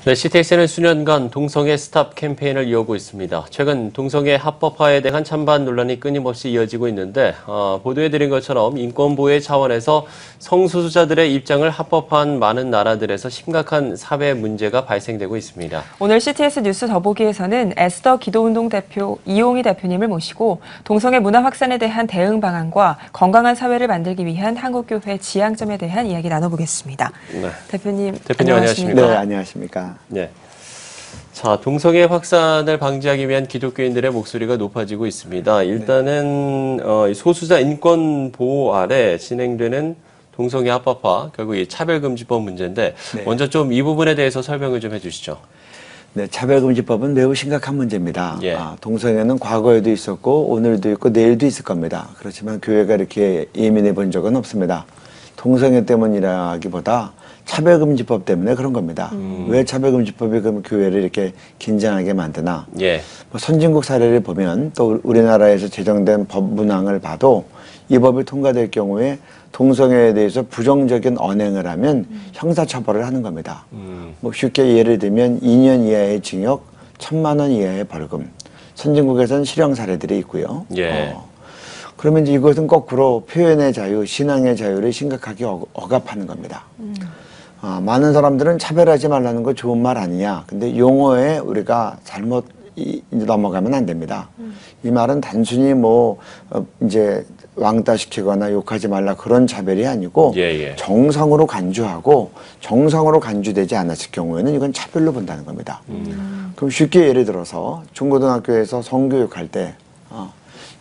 네, CTX는 수년간 동성애 스탑 캠페인을 이어오고 있습니다. 최근 동성애 합법화에 대한 찬반 논란이 끊임없이 이어지고 있는데 보도해드린 것처럼 인권보호의 차원에서 성소수자들의 입장을 합법화한 많은 나라들에서 심각한 사회 문제가 발생되고 있습니다. 오늘 CTS 뉴스 더보기에서는 에스더 기도운동 대표 이용희 대표님을 모시고 동성애 문화 확산에 대한 대응 방안과 건강한 사회를 만들기 위한 한국교회 지향점에 대한 이야기 나눠보겠습니다. 네. 대표님 안녕하십니까? 네, 안녕하십니까? 네. 자, 동성애 확산을 방지하기 위한 기독교인들의 목소리가 높아지고 있습니다. 일단은 소수자 인권 보호 아래 진행되는 동성애 합법화, 결국 이 차별금지법 문제인데 네. 먼저 좀 이 부분에 대해서 설명을 좀 해주시죠. 네, 차별금지법은 매우 심각한 문제입니다. 예. 동성애는 과거에도 있었고 오늘도 있고 내일도 있을 겁니다. 그렇지만 교회가 이렇게 예민해 본 적은 없습니다. 동성애 때문이라기보다 차별금지법 때문에 그런 겁니다. 왜 차별금지법이 그럼 교회를 이렇게 긴장하게 만드나? 예. 뭐 선진국 사례를 보면 또 우리나라에서 제정된 법 문항을 봐도 이 법이 통과될 경우에 동성애에 대해서 부정적인 언행을 하면 형사처벌을 하는 겁니다. 뭐 쉽게 예를 들면 2년 이하의 징역, 1,000만 원 이하의 벌금. 선진국에서는 실형 사례들이 있고요. 예. 그러면 이제 이것은 거꾸로 표현의 자유, 신앙의 자유를 심각하게 억압하는 겁니다. 많은 사람들은 차별하지 말라는 거 좋은 말 아니냐. 근데 용어에 우리가 잘못 넘어가면 안 됩니다. 이 말은 단순히 이제 왕따시키거나 욕하지 말라 그런 차별이 아니고 정상으로 간주하고 정상으로 간주되지 않았을 경우에는 이건 차별로 본다는 겁니다. 그럼 쉽게 예를 들어서 중고등학교에서 성교육할 때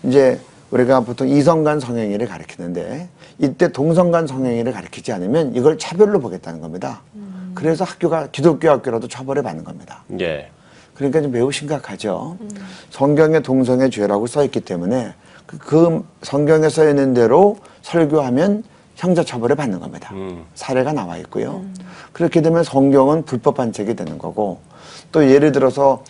이제 우리가 보통 이성간 성행위를 가르치는데 이때 동성간 성행위를 가르치지 않으면 이걸 차별로 보겠다는 겁니다. 그래서 학교가 기독교 학교라도 처벌을 받는 겁니다. 예. 그러니까 좀 매우 심각하죠. 성경에 동성애 죄라고 써 있기 때문에 그 성경에 써 있는 대로 설교하면 형사처벌을 받는 겁니다. 사례가 나와 있고요. 그렇게 되면 성경은 불법한 책이 되는 거고 또 예를 들어서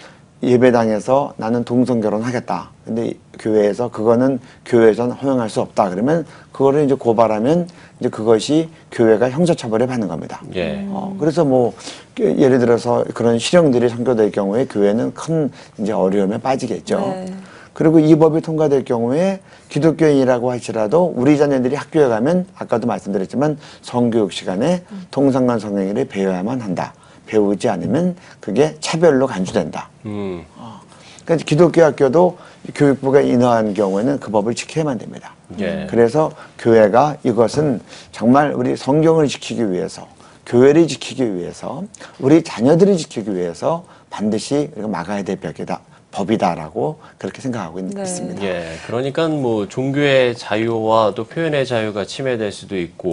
예배당에서 나는 동성결혼 하겠다. 근데 교회에서 그거는 교회에서는 허용할 수 없다. 그러면 그거를 이제 고발하면 이제 그것이 교회가 형사처벌을 받는 겁니다. 예. 그래서 예를 들어서 그런 실형들이 선고될 경우에 교회는 큰 이제 어려움에 빠지겠죠. 네. 그리고 이 법이 통과될 경우에 기독교인이라고 할지라도 우리 자녀들이 학교에 가면 아까도 말씀드렸지만 성교육 시간에 동성간 성행위를 배워야만 한다. 배우지 않으면 그게 차별로 간주된다. 그러니까 기독교 학교도 교육부가 인하한 경우에는 그 법을 지켜야만 됩니다. 예. 그래서 교회가 이것은 정말 우리 성경을 지키기 위해서, 교회를 지키기 위해서, 우리 자녀들을 지키기 위해서 반드시 막아야 될 법이다라고 그렇게 생각하고 있습니다. 예, 그러니까 종교의 자유와 또 표현의 자유가 침해될 수도 있고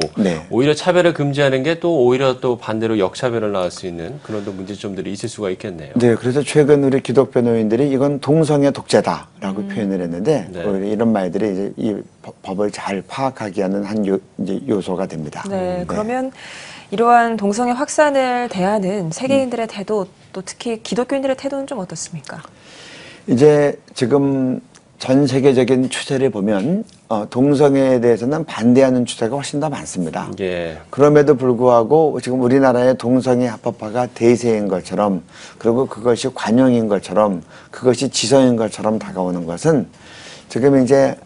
오히려 차별을 금지하는 게 또 오히려 또 반대로 역차별을 낳을 수 있는 그런 또 문제점들이 있을 수가 있겠네요. 네, 그래서 최근 우리 기독변호인들이 이건 동성애 독재다라고 표현을 했는데 오히려 이런 말들이 이제 이 법을 잘 파악하게 하는 한 요소가 됩니다. 네, 그러면 이러한 동성애 확산을 대하는 세계인들의 태도, 또 특히 기독교인들의 태도는 좀 어떻습니까? 이제 지금 전 세계적인 추세를 보면 동성애에 대해서는 반대하는 추세가 훨씬 더 많습니다. 예. 그럼에도 불구하고 지금 우리나라의 동성애 합법화가 대세인 것처럼 그리고 그것이 관용인 것처럼 그것이 지성인 것처럼 다가오는 것은 지금 이제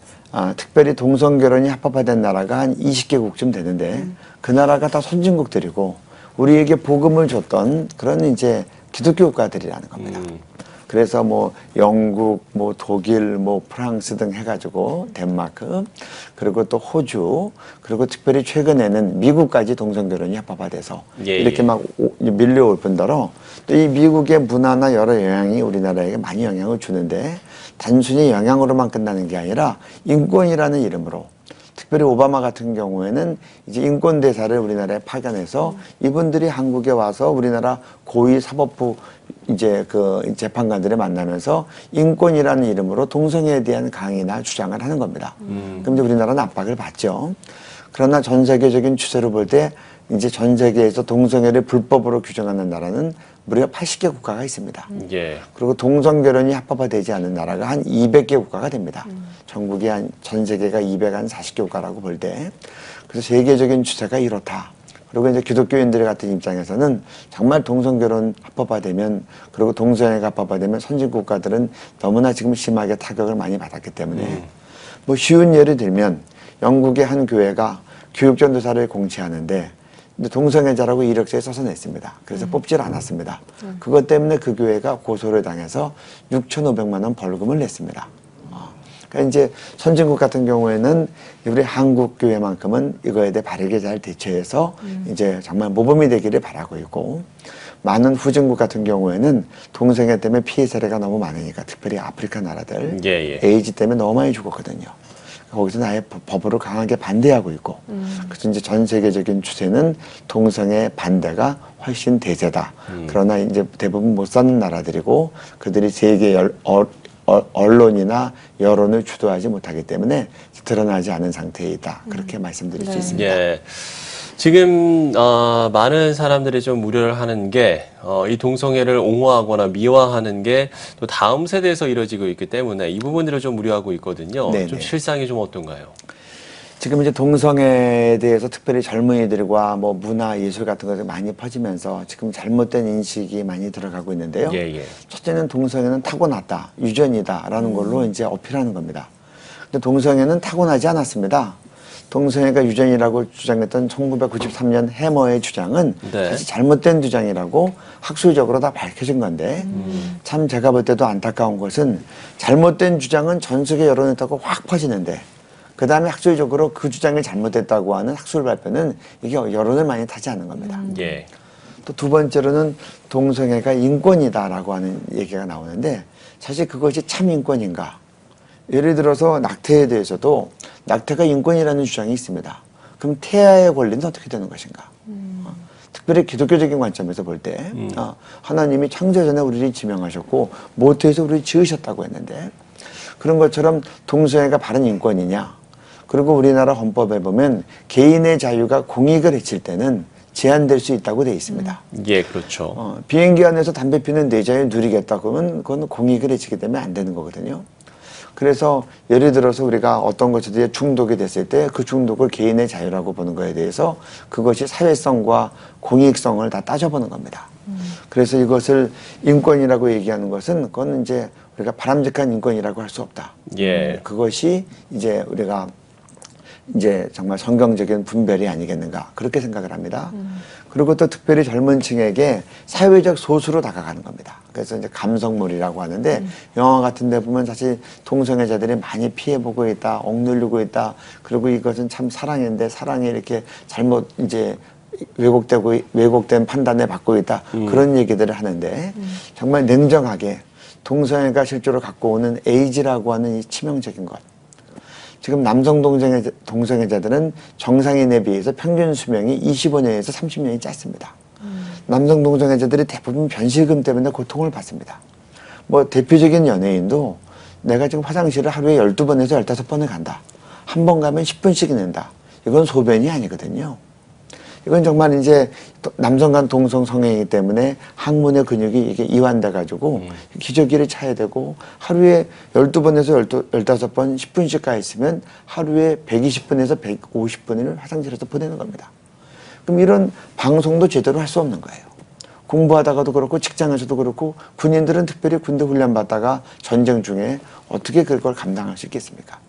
특별히 동성결혼이 합법화된 나라가 한 20개국쯤 되는데 그 나라가 다 선진국들이고 우리에게 복음을 줬던 그런 이제 기독교 국가들이라는 겁니다. 그래서 영국, 독일, 프랑스 등 해가지고 덴마크, 그리고 또 호주, 그리고 특별히 최근에는 미국까지 동성결혼이 합법화돼서 이렇게 막 밀려올 뿐더러 또 이 미국의 문화나 여러 영향이 우리나라에게 많이 영향을 주는데 단순히 영향으로만 끝나는 게 아니라 인권이라는 이름으로 특별히 오바마 같은 경우에는 이제 인권대사를 우리나라에 파견해서 이분들이 한국에 와서 우리나라 고위 사법부 이제 그 재판관들을 만나면서 인권이라는 이름으로 동성애에 대한 강의나 주장을 하는 겁니다. 그럼 이제 우리나라는 압박을 받죠. 그러나 전 세계적인 추세로 볼 때 이제 전 세계에서 동성애를 불법으로 규정하는 나라는 무려 80개 국가가 있습니다. 그리고 동성결혼이 합법화되지 않은 나라가 한 200개 국가가 됩니다. 전국이 전 세계가 240개 국가라고 볼 때. 그래서 세계적인 추세가 이렇다. 그리고 이제 기독교인들 같은 입장에서는 정말 동성결혼 합법화되면, 그리고 동성애가 합법화되면 선진국가들은 너무나 지금 심하게 타격을 많이 받았기 때문에 뭐 쉬운 예를 들면 영국의 한 교회가 교육전도사를 공채하는데 동성애자라고 이력서에 써서 냈습니다. 그래서 뽑질 않았습니다. 그것 때문에 그 교회가 고소를 당해서 6,500만 원 벌금을 냈습니다. 그러니까 이제 선진국 같은 경우에는 우리 한국 교회만큼은 이거에 대해 바르게 잘 대처해서 이제 정말 모범이 되기를 바라고 있고, 많은 후진국 같은 경우에는 동성애 때문에 피해 사례가 너무 많으니까, 특별히 아프리카 나라들 에이즈 때문에 너무 많이 죽었거든요. 거기서 아예 법으로 강하게 반대하고 있고, 그래서 이제 전 세계적인 추세는 동성애 반대가 훨씬 대세다. 그러나 이제 대부분 못 사는 나라들이고 그들이 세계 언론이나 여론을 주도하지 못하기 때문에 드러나지 않은 상태에 있다. 그렇게 말씀드릴 수 있습니다. 예. 지금 많은 사람들이 좀 우려를 하는 게 이 동성애를 옹호하거나 미화하는 게 또 다음 세대에서 이루어지고 있기 때문에 이 부분들을 좀 우려하고 있거든요. 네네. 좀 실상이 좀 어떤가요? 지금 이제 동성애에 대해서 특별히 젊은이들과 뭐 문화, 예술 같은 것들이 많이 퍼지면서 지금 잘못된 인식이 많이 들어가고 있는데요. 첫째는 동성애는 타고났다, 유전이다라는 걸로 이제 어필하는 겁니다. 근데 동성애는 타고나지 않았습니다. 동성애가 유전이라고 주장했던 1993년 해머의 주장은 사실 잘못된 주장이라고 학술적으로 다 밝혀진 건데, 참 제가 볼 때도 안타까운 것은 잘못된 주장은 전 세계 여론에 따고 확 퍼지는데, 그 다음에 학술적으로 그 주장이 잘못됐다고 하는 학술 발표는 이게 여론을 많이 타지 않는 겁니다. 또 두 번째로는 동성애가 인권이다라고 하는 얘기가 나오는데, 사실 그것이 참 인권인가? 예를 들어서 낙태에 대해서도 낙태가 인권이라는 주장이 있습니다. 그럼 태아의 권리는 어떻게 되는 것인가? 특별히 기독교적인 관점에서 볼 때 하나님이 창조 전에 우리를 지명하셨고 모태에서 우리를 지으셨다고 했는데, 그런 것처럼 동성애가 바른 인권이냐? 그리고 우리나라 헌법에 보면 개인의 자유가 공익을 해칠 때는 제한될 수 있다고 되어 있습니다. 예, 그렇죠. 비행기 안에서 담배 피는 내 자유 누리겠다 그러면 그건 공익을 해치기 때문에 안 되는 거거든요. 그래서 예를 들어서 우리가 어떤 것에 중독이 됐을 때 그 중독을 개인의 자유라고 보는 거에 대해서 그것이 사회성과 공익성을 다 따져보는 겁니다. 그래서 이것을 인권이라고 얘기하는 것은 그건 이제 우리가 바람직한 인권이라고 할 수 없다. 그것이 이제 우리가 이제 정말 성경적인 분별이 아니겠는가, 그렇게 생각을 합니다. 그리고 또 특별히 젊은 층에게 사회적 소수로 다가가는 겁니다. 그래서 이제 감성물이라고 하는데, 영화 같은 데 보면 사실 동성애자들이 많이 피해보고 있다, 억누르고 있다, 그리고 이것은 참 사랑인데 사랑이 이렇게 잘못 이제 왜곡된 판단을 받고 있다, 그런 얘기들을 하는데, 정말 냉정하게 동성애가 실제로 갖고 오는 에이즈라고 하는 이 치명적인 것, 지금 남성 동성애자들은 정상인에 비해서 평균 수명이 25년에서 30년이 짧습니다. 남성 동성애자들이 대부분 변실금 때문에 고통을 받습니다. 뭐 대표적인 연예인도 내가 지금 화장실을 하루에 12번에서 15번을 간다. 한 번 가면 10분씩 낸다. 이건 소변이 아니거든요. 이건 정말 이제 남성 간 동성 성애이기 때문에 항문의 근육이 이게 이완돼가지고 기저귀를 차야 되고, 하루에 12번에서 15번 10분씩 가 있으면 하루에 120분에서 150분을 화장실에서 보내는 겁니다. 그럼 이런 방송도 제대로 할 수 없는 거예요. 공부하다가도 그렇고 직장에서도 그렇고, 군인들은 특별히 군대 훈련 받다가 전쟁 중에 어떻게 그걸 감당할 수 있겠습니까?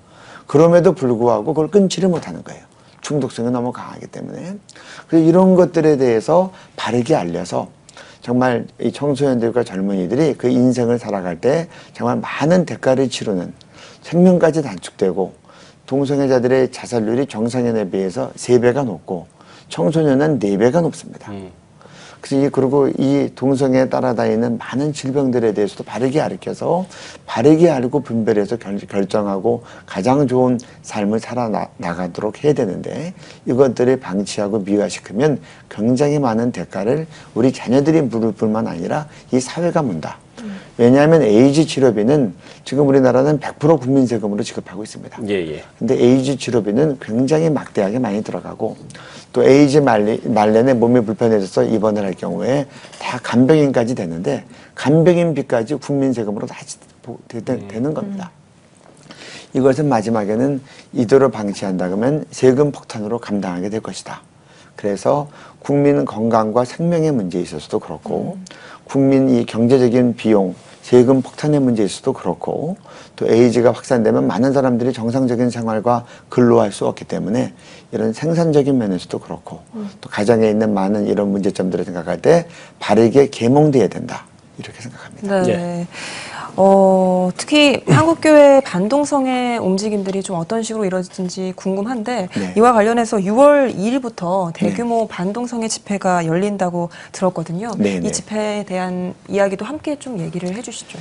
그럼에도 불구하고 그걸 끊지를 못하는 거예요. 중독성이 너무 강하기 때문에. 그래서 이런 것들에 대해서 바르게 알려서 정말 이 청소년들과 젊은이들이 그 인생을 살아갈 때 정말 많은 대가를 치르는, 생명까지 단축되고, 동성애자들의 자살률이 정상인에 비해서 3배가 높고 청소년은 4배가 높습니다. 그리고 이 동성애에 따라다니는 많은 질병들에 대해서도 바르게 가르쳐서 바르게 알고 분별해서 결정하고 가장 좋은 삶을 살아나가도록 해야 되는데, 이것들을 방치하고 미화시키면 굉장히 많은 대가를 우리 자녀들이 물을 뿐만 아니라 이 사회가 문다. 왜냐하면 에이즈 치료비는 지금 우리나라는 100% 국민 세금으로 지급하고 있습니다. 근데 에이즈 치료비는 굉장히 막대하게 많이 들어가고, 또 에이즈 말년에 몸이 불편해져서 입원을 할 경우에 다 간병인까지 되는데, 간병인비까지 국민 세금으로 다 되는 겁니다. 이것은 마지막에는 이대로 방치한다 그러면 세금 폭탄으로 감당하게 될 것이다. 그래서 국민 건강과 생명의 문제에 있어서도 그렇고 국민 이 경제적인 비용, 세금 폭탄의 문제에 있어서도 그렇고 또 에이즈가 확산되면 많은 사람들이 정상적인 생활과 근로할 수 없기 때문에 이런 생산적인 면에서도 그렇고 또 가정에 있는 많은 이런 문제점들을 생각할 때 바르게 계몽돼야 된다. 이렇게 생각합니다. 네. 특히 한국교회 반동성의 움직임들이 좀 어떤 식으로 이루어지는지 궁금한데 네. 이와 관련해서 6월 2일부터 대규모 반동성의 집회가 열린다고 들었거든요. 네, 네. 이 집회에 대한 이야기도 함께 좀 얘기를 해주시죠.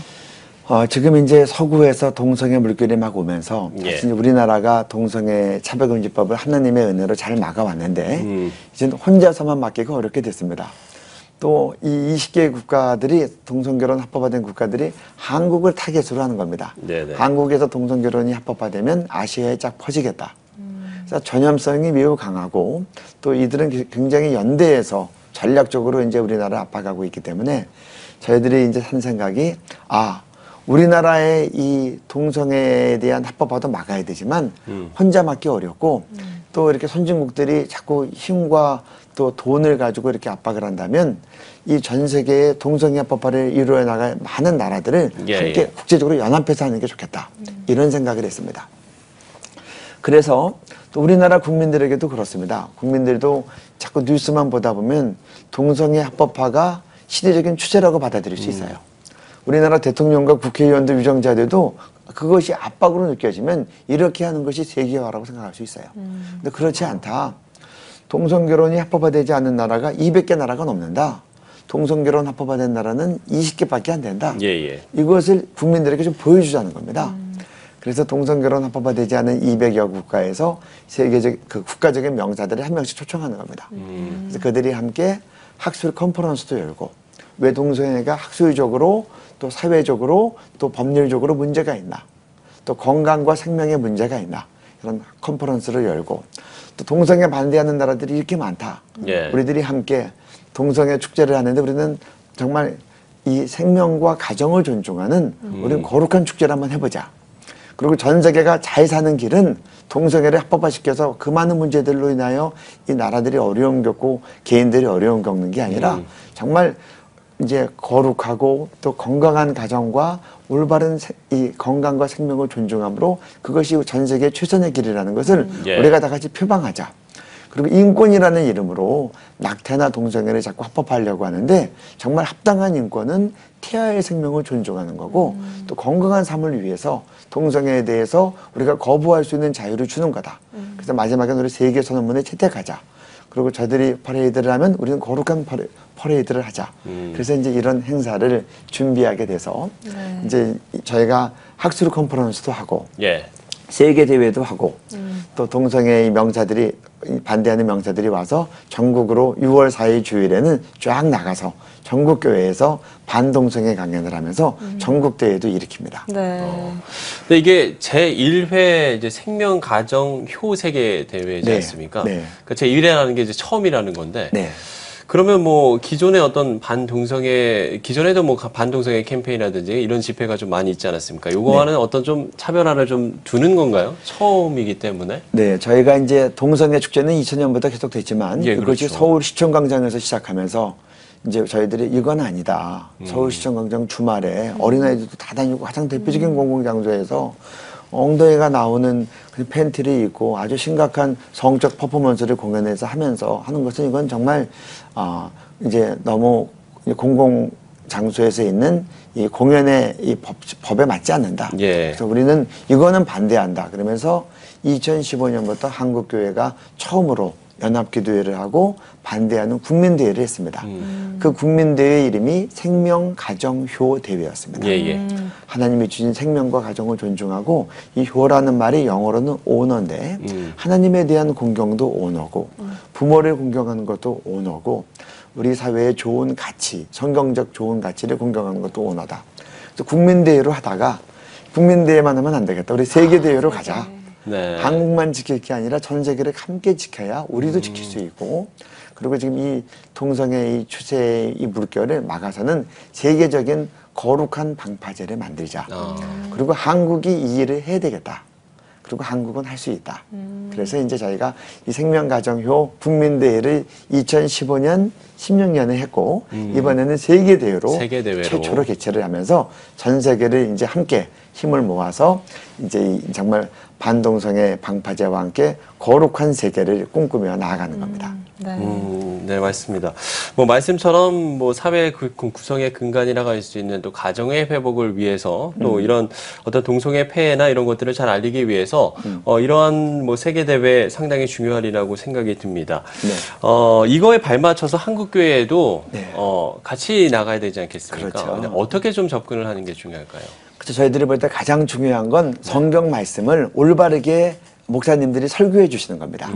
지금 이제 서구에서 동성애 물결이 막 오면서 예. 사실 우리나라가 동성애 차별금지법을 하나님의 은혜로 잘 막아왔는데 이제 혼자서만 막기가 어렵게 됐습니다. 또 이 20개의 국가들이 동성결혼 합법화된 국가들이 한국을 타겟으로 하는 겁니다. 네네. 한국에서 동성결혼이 합법화되면 아시아에 쫙 퍼지겠다. 그래서 전염성이 매우 강하고 또 이들은 굉장히 연대해서 전략적으로 이제 우리나라를 압박하고 있기 때문에 저희들이 이제 한 생각이 우리나라의 이 동성애에 대한 합법화도 막아야 되지만 혼자 막기 어렵고 또 이렇게 선진국들이 자꾸 힘과 또 돈을 가지고 이렇게 압박을 한다면 이 전 세계의 동성애 합법화를 이루어 나갈 많은 나라들을 함께 국제적으로 연합해서 하는 게 좋겠다. 이런 생각을 했습니다. 그래서 또 우리나라 국민들에게도 그렇습니다. 국민들도 자꾸 뉴스만 보다 보면 동성애 합법화가 시대적인 추세라고 받아들일 수 있어요. 우리나라 대통령과 국회의원들 위정자들도 그것이 압박으로 느껴지면 이렇게 하는 것이 세계화라고 생각할 수 있어요. 근데 그렇지 않다. 동성결혼이 합법화되지 않은 나라가 200개 나라가 넘는다. 동성결혼 합법화된 나라는 20개밖에 안 된다. 이것을 국민들에게 좀 보여주자는 겁니다. 그래서 동성결혼 합법화되지 않은 200여 국가에서 세계적 그 국가적인 명사들을 한 명씩 초청하는 겁니다. 그래서 그들이 함께 학술 컨퍼런스도 열고 왜 동성애가 학술적으로 또 사회적으로 또 법률적으로 문제가 있나 또 건강과 생명에 문제가 있나 이런 컨퍼런스를 열고 또 동성애 반대하는 나라들이 이렇게 많다. 우리들이 함께 동성애 축제를 하는데 우리는 정말 이 생명과 가정을 존중하는 우리는 거룩한 축제를 한번 해보자. 그리고 전 세계가 잘 사는 길은 동성애를 합법화시켜서 그 많은 문제들로 인하여 이 나라들이 어려움 겪고 개인들이 어려움 겪는 게 아니라 정말 이제 거룩하고 또 건강한 가정과 올바른 이 건강과 생명을 존중함으로 그것이 전 세계 최선의 길이라는 것을 우리가 다 같이 표방하자. 그리고 인권이라는 이름으로 낙태나 동성애를 자꾸 합법화하려고 하는데 정말 합당한 인권은 태아의 생명을 존중하는 거고 또 건강한 삶을 위해서 동성애에 대해서 우리가 거부할 수 있는 자유를 주는 거다. 그래서 마지막에 우리 세계 선언문을 채택하자. 그리고 저들이 퍼레이드를 하면 우리는 거룩한 퍼레이드를 하자. 그래서 이제 이런 행사를 준비하게 돼서 이제 저희가 학술 컨퍼런스도 하고 세계 대회도 하고 또 동성애의 명사들이 반대하는 명사들이 와서 전국으로 6월 4일 주일에는 쫙 나가서 전국 교회에서 반동성애 강연을 하면서 전국 대회도 일으킵니다. 근데 이게 제1회 이제 생명 가정 효 세계 대회지 않습니까? 그 제1회라는 게 이제 처음이라는 건데. 그러면 뭐 기존의 어떤 반동성애 기존에도 뭐 반동성애 캠페인이라든지 이런 집회가 좀 많이 있지 않았습니까? 요거와는 어떤 좀 차별화를 좀 두는 건가요? 처음이기 때문에. 저희가 이제 동성애 축제는 2000년부터 계속 됐지만 그것이 서울 시청광장에서 시작하면서 이제 저희들이 이건 아니다. 서울 시청광장 주말에 어린아이들도 다 다니고 가장 대표적인 공공장소에서 엉덩이가 나오는 그 팬티를 입고 아주 심각한 성적 퍼포먼스를 공연에서 하면서 하는 것은 이건 정말 이제 너무 공공 장소에서 있는 이 공연의 이 법에 맞지 않는다. 그래서 우리는 이거는 반대한다. 그러면서 2015년부터 한국교회가 처음으로 연합기도회를 하고 반대하는 국민대회를 했습니다. 그 국민대회 이름이 생명가정효대회였습니다. 하나님이 주신 생명과 가정을 존중하고 이 효라는 말이 영어로는 오너인데 하나님에 대한 공경도 오너고 부모를 공경하는 것도 오너고 우리 사회의 좋은 가치, 성경적 좋은 가치를 공경하는 것도 오너다. 그래서 국민대회로 하다가 국민대회만 하면 안 되겠다. 우리 세계대회로 가자. 한국만 지킬 게 아니라 전 세계를 함께 지켜야 우리도 지킬 수 있고 그리고 지금 이 동성애의 추세의 이 물결을 막아서는 세계적인 거룩한 방파제를 만들자. 그리고 한국이 이 일을 해야 되겠다. 그리고 한국은 할 수 있다. 그래서 이제 저희가 이 생명가정효 국민대회를 2015년, 16년에 했고 이번에는 세계대회로 최초로 개최를 하면서 전 세계를 이제 함께 힘을 모아서 이제 정말 반동성애 방파제와 함께 거룩한 세계를 꿈꾸며 나아가는 겁니다. 네, 맞습니다. 뭐 말씀처럼 뭐 사회 구성의 근간이라고 할 수 있는 또 가정의 회복을 위해서 또 이런 어떤 동성애 폐해나 이런 것들을 잘 알리기 위해서 이러한 뭐 세계 대회 상당히 중요하리라고 생각이 듭니다. 네. 이거에 발맞춰서 한국 교회에도 네. 같이 나가야 되지 않겠습니까? 그렇죠. 근데 어떻게 좀 접근을 하는 게 중요할까요? 그래서 저희들이 볼 때 가장 중요한 건 성경 말씀을 올바르게 목사님들이 설교해 주시는 겁니다.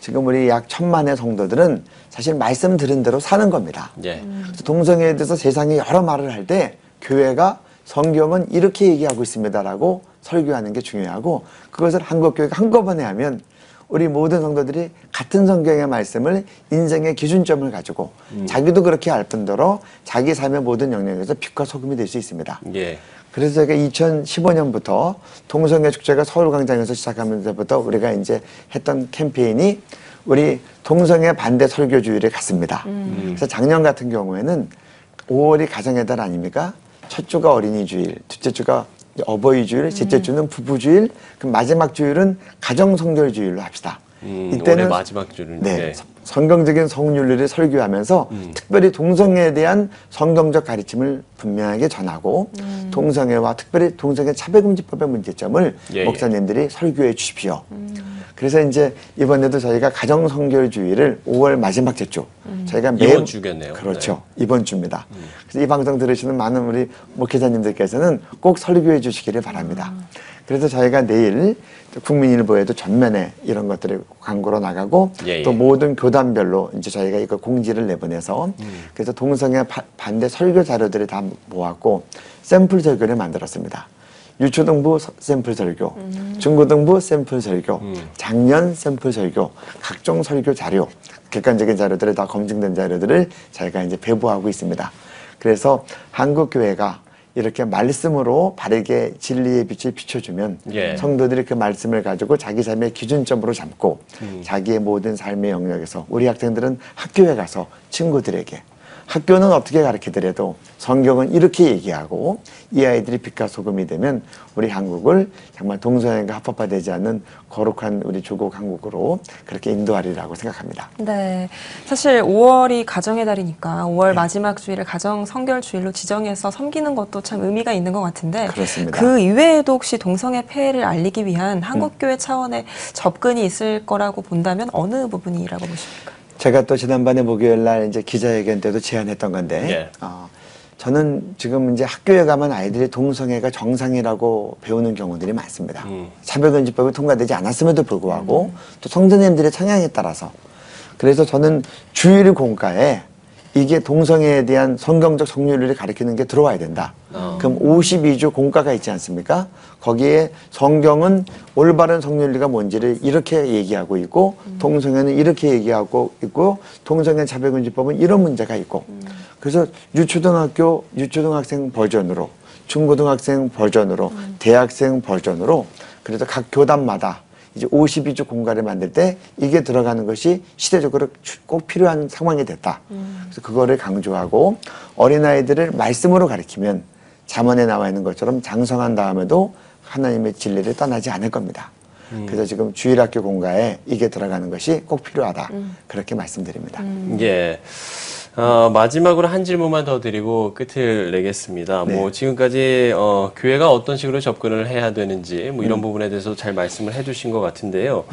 지금 우리 약 1000만의 성도들은 사실 말씀 들은 대로 사는 겁니다. 예. 그래서 동성애에 대해서 세상에 여러 말을 할 때 교회가 성경은 이렇게 얘기하고 있습니다라고 설교하는 게 중요하고 그것을 한국교회가 한꺼번에 하면 우리 모든 성도들이 같은 성경의 말씀을 인생의 기준점을 가지고 자기도 그렇게 알 뿐더러 자기 삶의 모든 영역에서 빛과 소금이 될 수 있습니다. 예. 그래서 제가 2015년부터 동성애 축제가 서울광장에서 시작하면서부터 우리가 이제 했던 캠페인이 우리 동성애 반대 설교 주일에 갔습니다. 그래서 작년 같은 경우에는 5월이 가정의 달 아닙니까? 첫 주가 어린이 주일, 둘째 주가 어버이 주일, 셋째 주는 부부 주일, 그럼 마지막 주일은 가정 성결 주일로 합시다. 올해 마지막 주는 네, 성경적인 성윤리를 설교하면서 특별히 동성애에 대한 성경적 가르침을 분명하게 전하고 동성애와 특별히 동성애 차별금지법의 문제점을 목사님들이 설교해 주십시오. 그래서 이제 이번에도 저희가 가정 성결 주일을 5월 마지막 주 저희가 이번 주겠네요. 그렇죠. 네. 이번 주입니다. 그래서 이 방송 들으시는 많은 우리 목회자님들께서는 꼭 설교해 주시기를 바랍니다. 그래서 저희가 내일 국민일보에도 전면에 이런 것들을 광고로 나가고 또 모든 교단별로 이제 저희가 이거 공지를 내보내서 그래서 동성애 반대 설교 자료들을 다 모았고 샘플 설교를 만들었습니다. 유초등부 샘플 설교, 중고등부 샘플 설교, 작년 샘플 설교, 각종 설교 자료, 객관적인 자료들을 다 검증된 자료들을 저희가 이제 배부하고 있습니다. 그래서 한국교회가 이렇게 말씀으로 바르게 진리의 빛을 비춰주면 성도들이 그 말씀을 가지고 자기 삶의 기준점으로 삼고 자기의 모든 삶의 영역에서 우리 학생들은 학교에 가서 친구들에게 학교는 어떻게 가르치더라도 성경은 이렇게 얘기하고 이 아이들이 빛과 소금이 되면 우리 한국을 정말 동성애가 합법화되지 않는 거룩한 우리 조국 한국으로 그렇게 인도하리라고 생각합니다. 네, 사실 5월이 가정의 달이니까 5월 마지막 주일을 가정 성결 주일로 지정해서 섬기는 것도 참 의미가 있는 것 같은데 그렇습니다. 그 이외에도 혹시 동성애 폐해를 알리기 위한 한국교회 차원의 접근이 있을 거라고 본다면 어느 부분이라고 보십니까? 제가 또 지난번에 목요일 날 이제 기자회견 때도 제안했던 건데, 저는 지금 이제 학교에 가면 아이들이 동성애가 정상이라고 배우는 경우들이 많습니다. 차별금지법이 통과되지 않았음에도 불구하고 또 성도님들의 성향에 따라서 그래서 저는 주일 공과에 이게 동성애에 대한 성경적 성윤리를 가르치는 게 들어와야 된다. 그럼 52주 공과가 있지 않습니까? 거기에 성경은 올바른 성윤리가 뭔지를 이렇게 얘기하고 있고 동성애는 이렇게 얘기하고 있고 동성애 차별금지법은 이런 문제가 있고 그래서 유초등학생 버전으로 중고등학생 버전으로 대학생 버전으로 그래서 각 교단마다 이제 52주 공과를 만들 때 이게 들어가는 것이 시대적으로 꼭 필요한 상황이 됐다. 그래서 그거를 강조하고 어린아이들을 말씀으로 가르치면 잠언에 나와 있는 것처럼 장성한 다음에도 하나님의 진리를 떠나지 않을 겁니다. 그래서 지금 주일학교 공과에 이게 들어가는 것이 꼭 필요하다. 그렇게 말씀드립니다. 예. 마지막으로 한 질문만 더 드리고 끝을 내겠습니다. 네. 뭐 지금까지 교회가 어떤 식으로 접근을 해야 되는지 뭐 이런 부분에 대해서 잘 말씀을 해주신 것 같은데요.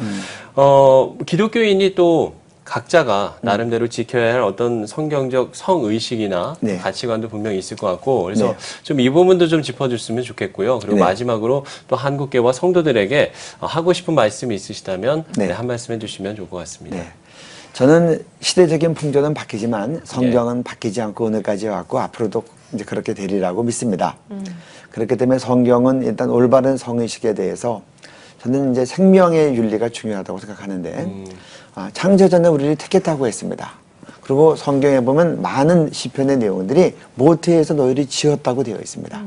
기독교인이 또 각자가 나름대로 지켜야 할 어떤 성경적 성의식이나 가치관도 분명히 있을 것 같고 그래서 좀 이 부분도 좀 짚어줬으면 좋겠고요. 그리고 마지막으로 또 한국교회와 성도들에게 하고 싶은 말씀이 있으시다면 한 말씀 해주시면 좋을 것 같습니다. 저는 시대적인 풍조는 바뀌지만 성경은 바뀌지 않고 오늘까지 왔고 앞으로도 이제 그렇게 되리라고 믿습니다. 그렇기 때문에 성경은 일단 올바른 성의식에 대해서 저는 이제 생명의 윤리가 중요하다고 생각하는데 창조자는 우리를 택했다고 했습니다. 그리고 성경에 보면 많은 시편의 내용들이 모태에서 너희를 지었다고 되어 있습니다.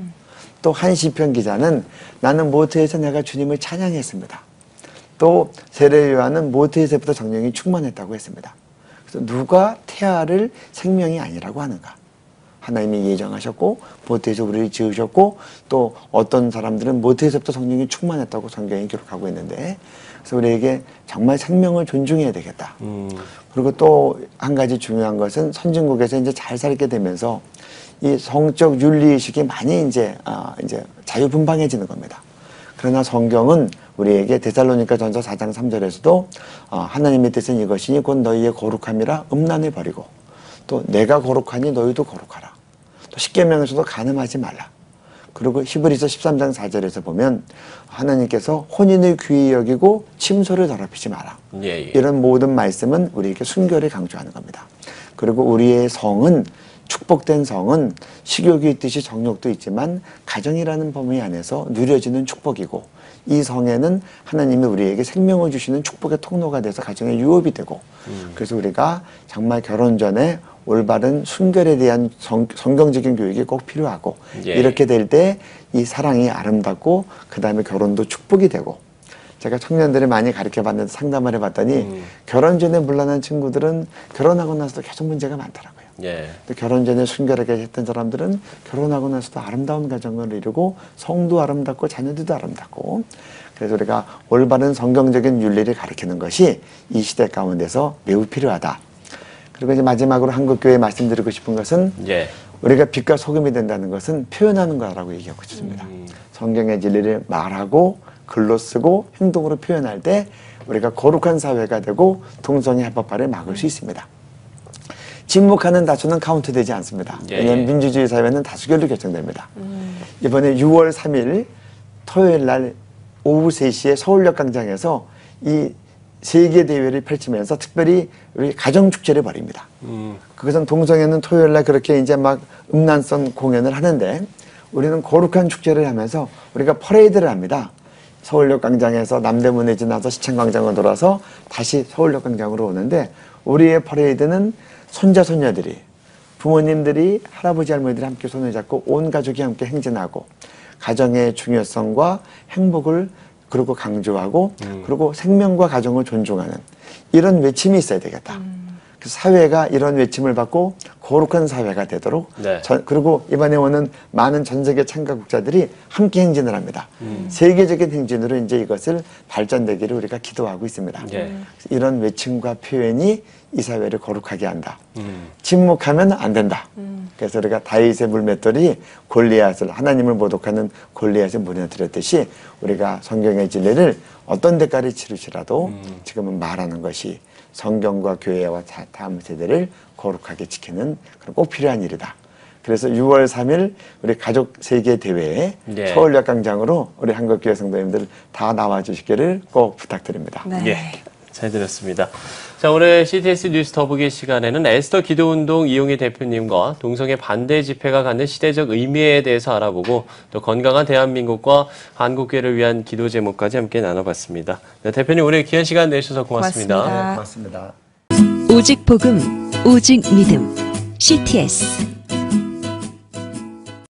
또 한 시편 기자는 나는 모태에서 내가 주님을 찬양했습니다. 또 세례 요한은 모태에서부터 성령이 충만했다고 했습니다. 그래서 누가 태아를 생명이 아니라고 하는가? 하나님이 예정하셨고 모태에서 우리를 지으셨고 또 어떤 사람들은 모태에서부터 성령이 충만했다고 성경이 기록하고 있는데 그래서 우리에게 정말 생명을 존중해야 되겠다. 그리고 또 한 가지 중요한 것은 선진국에서 이제 잘 살게 되면서 이 성적 윤리의식이 많이 이제 자유분방해지는 겁니다. 그러나 성경은 우리에게 데살로니가 전서 4장 3절에서도 하나님의 뜻은 이것이니 곧 너희의 거룩함이라 음란을 버리고 또 내가 거룩하니 너희도 거룩하라. 또 십계명에서도 간음하지 말라. 그리고 히브리서 13장 4절에서 보면 하나님께서 혼인을 귀히 여기고 침소를 더럽히지 마라. 예. 이런 모든 말씀은 우리에게 순결을 강조하는 겁니다. 그리고 우리의 성은 축복된 성은 식욕이 있듯이 정욕도 있지만 가정이라는 범위 안에서 누려지는 축복이고 이 성에는 하나님이 우리에게 생명을 주시는 축복의 통로가 돼서 가정의 유업이 되고 그래서 우리가 정말 결혼 전에 올바른 순결에 대한 성경적인 교육이 꼭 필요하고 예. 이렇게 될 때 이 사랑이 아름답고 그 다음에 결혼도 축복이 되고 제가 청년들을 많이 가르쳐봤는데 상담을 해봤더니 결혼 전에 물러난 친구들은 결혼하고 나서도 계속 문제가 많더라고요. 예. 또 결혼 전에 순결하게 했던 사람들은 결혼하고 나서도 아름다운 가정을 이루고 성도 아름답고 자녀들도 아름답고 그래서 우리가 올바른 성경적인 윤리를 가르치는 것이 이 시대 가운데서 매우 필요하다. 그리고 이제 마지막으로 한국교회에 말씀드리고 싶은 것은 예. 우리가 빛과 소금이 된다는 것은 표현하는 거라고 얘기하고 싶습니다. 성경의 진리를 말하고 글로 쓰고 행동으로 표현할 때 우리가 거룩한 사회가 되고 동성애 합법화를 막을 수 있습니다. 침묵하는 다수는 카운트되지 않습니다. 예. 왜냐하면 민주주의 사회는 다수결로 결정됩니다. 이번에 6월 3일 토요일 날 오후 3시에 서울역 광장에서 이 세계 대회를 펼치면서 특별히 우리 가정축제를 벌입니다. 그것은 동성애는 토요일 날 그렇게 이제 막 음란성 공연을 하는데 우리는 거룩한 축제를 하면서 우리가 퍼레이드를 합니다. 서울역 광장에서 남대문에 지나서 시청광장으로 돌아서 다시 서울역 광장으로 오는데 우리의 퍼레이드는 손자 손녀들이 부모님들이 할아버지 할머니들이 함께 손을 잡고 온 가족이 함께 행진하고 가정의 중요성과 행복을 그리고 강조하고 그리고 생명과 가정을 존중하는 이런 외침이 있어야 되겠다. 그래서 사회가 이런 외침을 받고 거룩한 사회가 되도록 네. 그리고 이번에 오는 많은 전 세계 참가국자들이 함께 행진을 합니다. 세계적인 행진으로 이제 이것을 발전되기를 우리가 기도하고 있습니다. 예. 이런 외침과 표현이 이 사회를 거룩하게 한다. 침묵하면 안 된다. 그래서 우리가 다윗의 물맷돌이 골리앗을 하나님을 모독하는 골리앗을 무너뜨렸듯이 우리가 성경의 진리를 어떤 대가를 치르시라도 지금은 말하는 것이 성경과 교회와 다음 세대를 거룩하게 지키는 그런 꼭 필요한 일이다. 그래서 6월 3일 우리 가족 세계 대회에 네. 서울역 광장으로 우리 한국교회 성도님들 다 나와 주시기를 꼭 부탁드립니다. 네. 예. 잘 들었습니다. 자, 오늘 CTS 뉴스 더보기 시간에는 에스더 기도운동 이용희 대표님과 동성애 반대 집회가 갖는 시대적 의미에 대해서 알아보고 또 건강한 대한민국과 한국교회를 위한 기도 제목까지 함께 나눠봤습니다. 네, 대표님 오늘 귀한 시간 내주셔서 고맙습니다. 고맙습니다. 고맙습니다. 오직 복음, 오직 믿음, CTS.